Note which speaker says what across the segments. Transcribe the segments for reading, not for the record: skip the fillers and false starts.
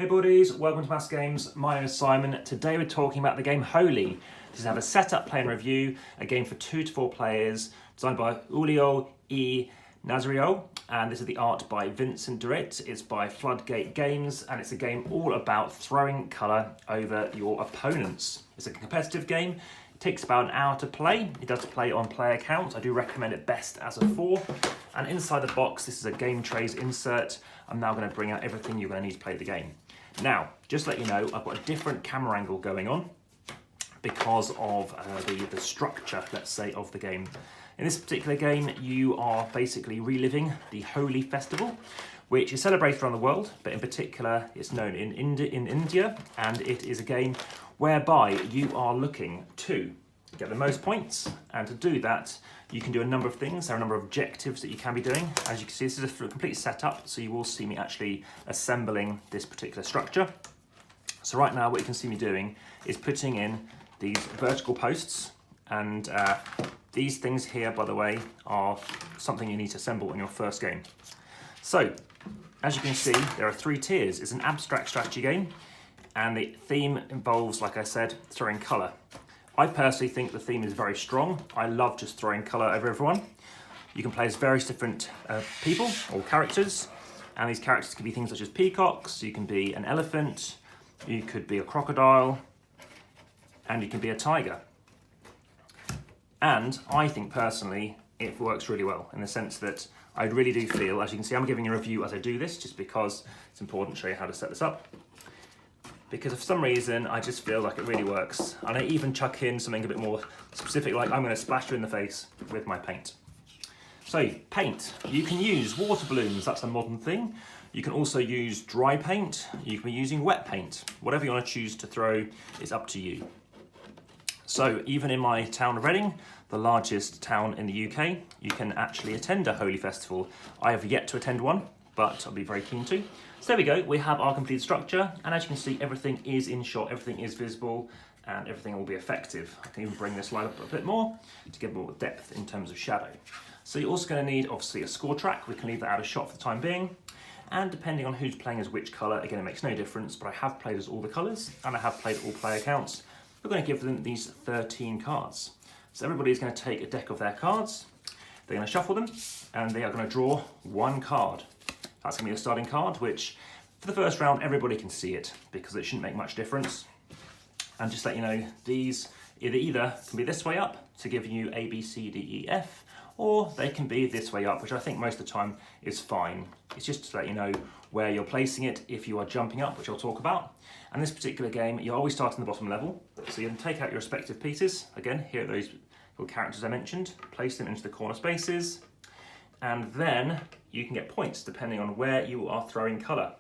Speaker 1: Hey buddies, welcome to AmassGames. My name is Simon. Today we're talking about the game Holi. This is a setup, play and review, a game for 2 to 4 players, designed by Julio E. Nazario, and this is the art by Vincent Duret. It's by Floodgate Games, and it's a game all about throwing colour over your opponents. It's a competitive game. It takes about an hour to play. It does play on player count. I do recommend it best as a 4. And inside the box, this is a game trays insert. I'm now going to bring out everything you're going to need to play the game. Now, just to let you know, I've got a different camera angle going on because of the structure, let's say, of the game. In this particular game, you are basically reliving the Holi festival, which is celebrated around the world, but in particular, it's known in India, and it is a game whereby you are looking to get the most points, and to do that, you can do a number of things. There are a number of objectives that you can be doing. As you can see, this is a complete setup, so you will see me actually assembling this particular structure. So right now, what you can see me doing is putting in these vertical posts, and these things here, by the way, are something you need to assemble in your first game. So, as you can see, there are 3 tiers. It's an abstract strategy game, and the theme involves, like I said, throwing colour. I personally think the theme is very strong. I love just throwing colour over everyone. You can play as various different people or characters, and these characters can be things such as peacocks, you can be an elephant, you could be a crocodile, and you can be a tiger. And I think personally, it works really well in the sense that I really do feel, as you can see, I'm giving a review as I do this, just because it's important to show you how to set this up. Because for some reason, I just feel like it really works. And I even chuck in something a bit more specific, like I'm going to splash you in the face with my paint. So, paint. You can use water balloons, that's a modern thing. You can also use dry paint. You can be using wet paint. Whatever you want to choose to throw, it's up to you. So, even in my town of Reading, the largest town in the UK, you can actually attend a Holi festival. I have yet to attend one, but I'll be very keen to. So there we go, we have our complete structure, and as you can see, everything is in shot, everything is visible, and everything will be effective. I can even bring this slide up a bit more to give more depth in terms of shadow. So you're also going to need, obviously, a score track. We can leave that out of shot for the time being. And depending on who's playing as which colour, again, it makes no difference, but I have played as all the colours, and I have played all player counts. We're going to give them these 13 cards. So everybody's going to take a deck of their cards, they're going to shuffle them, and they are going to draw 1 card. That's going to be a starting card, which for the first round, everybody can see it because it shouldn't make much difference. And just to let you know, these either can be this way up to give you A, B, C, D, E, F, or they can be this way up, which I think most of the time is fine. It's just to let you know where you're placing it if you are jumping up, which I'll talk about. And this particular game, you always start in the bottom level. So you can take out your respective pieces. Again, here are those little characters I mentioned. Place them into the corner spaces. And then you can get points depending on where you are throwing colour.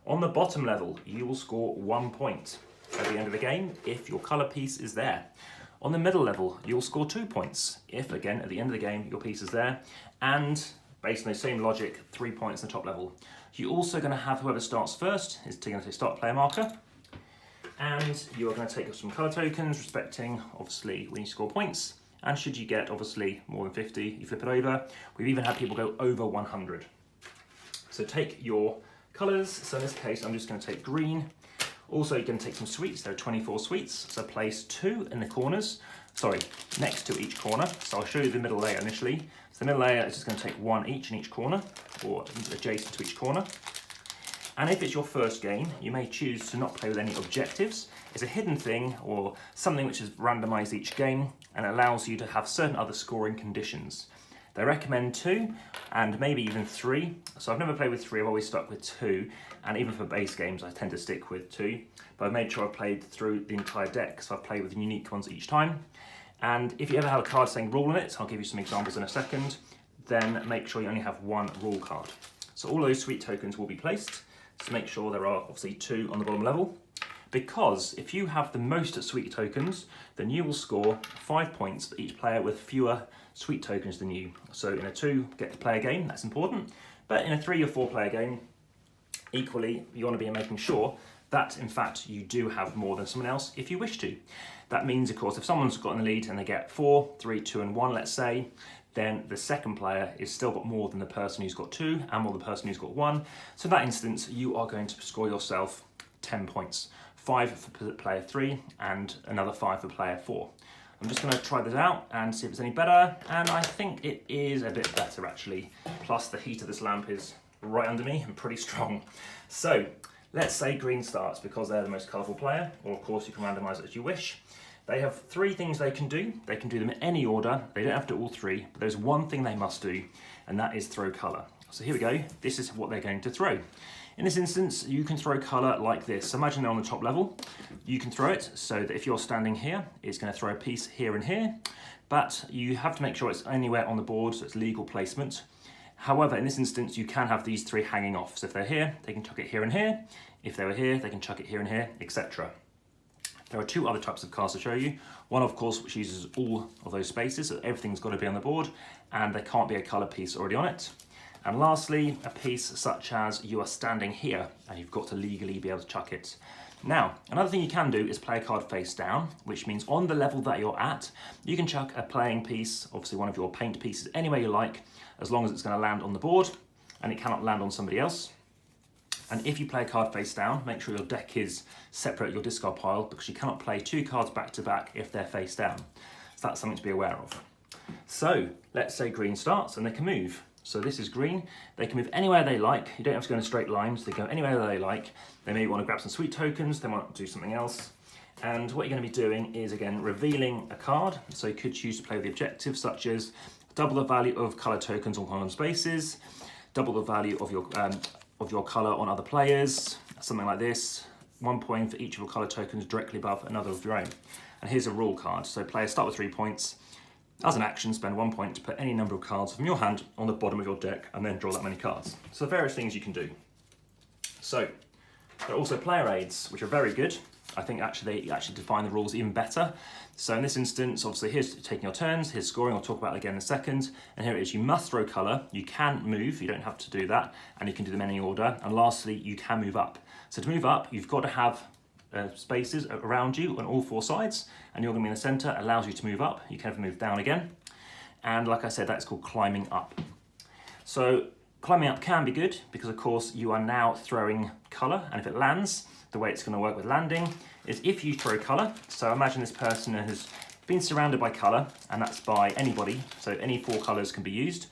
Speaker 1: On the bottom level, you will score 1 point at the end of the game if your colour piece is there. On the middle level, you'll score 2 points if, again, at the end of the game, your piece is there. And based on the same logic, 3 points in the top level. You're also going to have whoever starts first is going to say start player marker. And you are going to take some colour tokens, respecting, obviously, when you score points. And should you get, obviously, more than 50, you flip it over. We've even had people go over 100. So take your colours. So in this case, I'm just going to take green. Also, you're going to take some sweets. There are 24 sweets. So place 2 in the corners. Sorry, next to each corner. So I'll show you the middle layer initially. So the middle layer is just going to take 1 each in each corner, or adjacent to each corner. And if it's your first game, you may choose to not play with any objectives. It's a hidden thing or something which is randomised each game and allows you to have certain other scoring conditions. They recommend 2 and maybe even 3. So I've never played with 3, I've always stuck with 2. And even for base games, I tend to stick with 2. But I've made sure I've played through the entire deck, so I've played with unique ones each time. And if you ever have a card saying rule on it, I'll give you some examples in a second, then make sure you only have 1 rule card. So all those sweet tokens will be placed. So make sure there are obviously 2 on the bottom level. Because if you have the most sweet tokens, then you will score 5 points for each player with fewer sweet tokens than you. So in a 2 get to play a game, that's important. But in a 3 or 4 player game, equally, you want to be making sure that in fact you do have more than someone else if you wish to. That means, of course, if someone's got in the lead and they get 4, 3, 2 and 1, let's say, then the second player is still got more than the person who's got 2 and more than the person who's got 1. So in that instance, you are going to score yourself 10 points. 5 for player 3 and another 5 for player 4. I'm just going to try this out and see if it's any better, and I think it is a bit better actually. Plus the heat of this lamp is right under me and pretty strong. So let's say green starts because they're the most colourful player, or of course you can randomise it as you wish. They have 3 things they can do. They can do them in any order. They don't have to do all 3, but there's one thing they must do, and that is throw colour. So here we go. This is what they're going to throw. In this instance, you can throw colour like this. So imagine they're on the top level. You can throw it so that if you're standing here, it's going to throw a piece here and here, but you have to make sure it's anywhere on the board, so it's legal placement. However, in this instance, you can have these 3 hanging off. So if they're here, they can chuck it here and here. If they were here, they can chuck it here and here, etc. There are 2 other types of cards to show you. One, of course, which uses all of those spaces, so everything's got to be on the board, and there can't be a colour piece already on it. And lastly, a piece such as you are standing here, and you've got to legally be able to chuck it. Now, another thing you can do is play a card face down, which means on the level that you're at, you can chuck a playing piece, obviously one of your paint pieces, anywhere you like, as long as it's going to land on the board, and it cannot land on somebody else. And if you play a card face down, make sure your deck is separate your discard pile, because you cannot play 2 cards back to back if they're face down. So that's something to be aware of. So let's say green starts and they can move. So this is green. They can move anywhere they like. You don't have to go in a straight line, so they go anywhere they like. They may want to grab some sweet tokens, they might do something else. And what you're going to be doing is, again, revealing a card. So you could choose to play with the objectives, such as double the value of colour tokens on column spaces, double the value of your colour on other players, something like this. 1 point for each of your colour tokens directly above another of your own. And here's a rule card. So players start with 3 points. As an action, spend 1 point to put any number of cards from your hand on the bottom of your deck and then draw that many cards. So various things you can do. So there are also player aids, which are very good. I think actually they actually define the rules even better. So in this instance, obviously here's taking your turns, here's scoring, I'll talk about it again in a second. And here it is, you must throw colour, you can move, you don't have to do that, and you can do them in any order. And lastly, you can move up. So to move up, you've got to have spaces around you on all 4 sides, and you're going to be in the centre, allows you to move up. You can never move down again. And like I said, that's called climbing up. So climbing up can be good because, of course, you are now throwing colour, and if it lands, the way it's going to work with landing is if you throw colour. So imagine this person has been surrounded by colour, and that's by anybody, so any 4 colours can be used,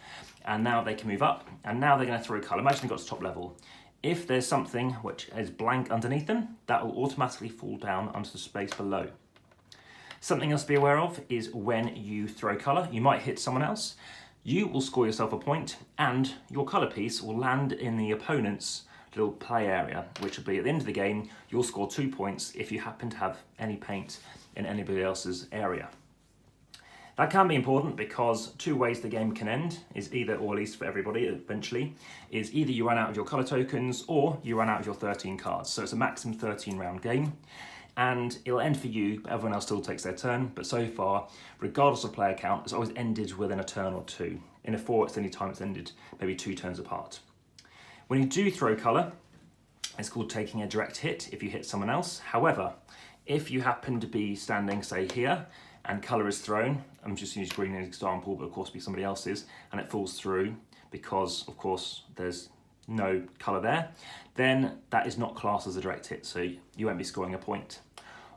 Speaker 1: and now they can move up, and now they're going to throw colour. Imagine they've got to top level. If there's something which is blank underneath them, that will automatically fall down onto the space below. Something else to be aware of is when you throw colour, you might hit someone else, you will score yourself a point, and your colour piece will land in the opponent's little play area, which will be at the end of the game, you'll score 2 points if you happen to have any paint in anybody else's area. That can be important because 2 ways the game can end is either, or at least for everybody eventually, is either you run out of your colour tokens or you run out of your 13 cards. So it's a maximum 13 round game, and it'll end for you, but everyone else still takes their turn. But so far, regardless of player count, it's always ended within a turn or 2. In a 4, it's the only time it's ended maybe 2 turns apart. When you do throw colour, it's called taking a direct hit if you hit someone else. However, if you happen to be standing, say, here, and colour is thrown, I'm just using green as an example, but of course be somebody else's, and it falls through because, of course, there's no colour there, then that is not classed as a direct hit, so you won't be scoring a point.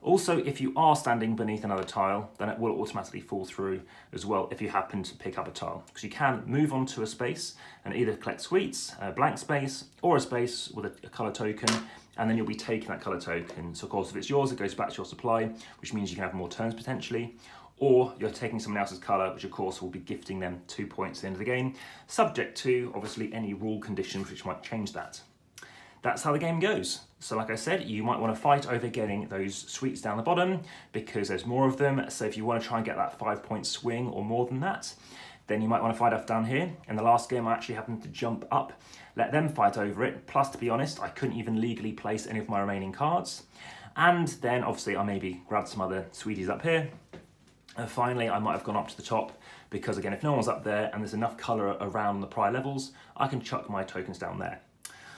Speaker 1: Also, if you are standing beneath another tile, then it will automatically fall through as well if you happen to pick up a tile, because you can move onto a space and either collect sweets, a blank space, or a space with a colour token, and then you'll be taking that colour token. So of course, if it's yours, it goes back to your supply, which means you can have more turns potentially, or you're taking someone else's colour, which of course will be gifting them 2 points at the end of the game, subject to obviously any rule conditions which might change that. That's how the game goes. So like I said, you might want to fight over getting those sweets down the bottom because there's more of them. So if you want to try and get that 5 point swing or more than that, then you might want to fight off down here. In the last game, I actually happened to jump up, let them fight over it. Plus, to be honest, I couldn't even legally place any of my remaining cards. And then obviously I maybe grabbed some other sweeties up here. And finally, I might have gone up to the top because again, if no one's up there and there's enough colour around the prior levels, I can chuck my tokens down there.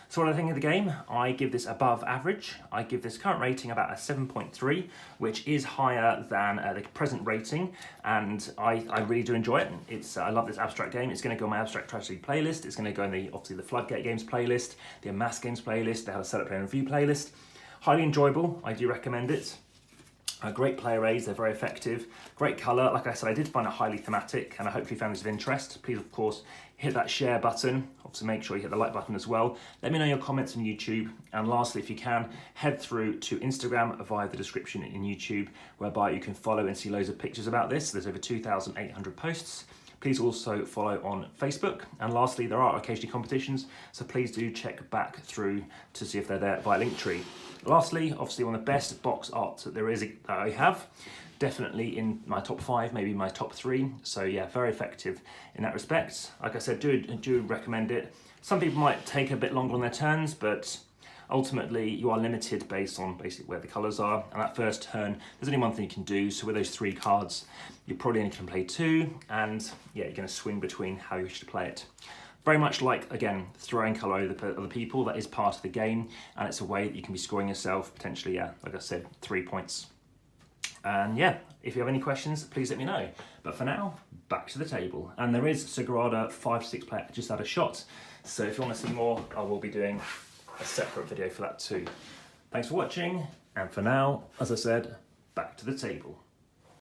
Speaker 1: So what I think of the game, I give this above average. I give this current rating about a 7.3, which is higher than the present rating, and I really do enjoy it. I love this abstract game. It's going to go on my abstract strategy playlist. It's going to go in obviously the Floodgate Games playlist, the AmassGames playlist, the How to Set Up Play and Review playlist. Highly enjoyable, I do recommend it. Great player aids, they're very effective. Great colour, like I said, I did find it highly thematic, and I hope you found this of interest. Please, of course, hit that share button. Obviously, make sure you hit the like button as well. Let me know your comments on YouTube. And lastly, if you can, head through to Instagram via the description in YouTube, whereby you can follow and see loads of pictures about this. There's over 2,800 posts. Please also follow on Facebook. And lastly, there are occasionally competitions, so please do check back through to see if they're there via Linktree. Lastly, obviously one of the best box art that there is that I have, definitely in my top 5, maybe my top 3. So yeah, very effective in that respect. Like I said, do recommend it. Some people might take a bit longer on their turns, but ultimately you are limited based on basically where the colours are. And that first turn, there's only one thing you can do. So with those 3 cards, you probably only can play 2, and yeah, you're going to swing between how you wish to play it. Very much like, again, throwing colour over other people, that is part of the game, and it's a way that you can be scoring yourself, potentially, yeah, like I said, 3 points. And yeah, if you have any questions, please let me know. But for now, back to the table. And there is Sagrada 5-6 player just had a shot. So if you want to see more, I will be doing a separate video for that too. Thanks for watching, and for now, as I said, back to the table.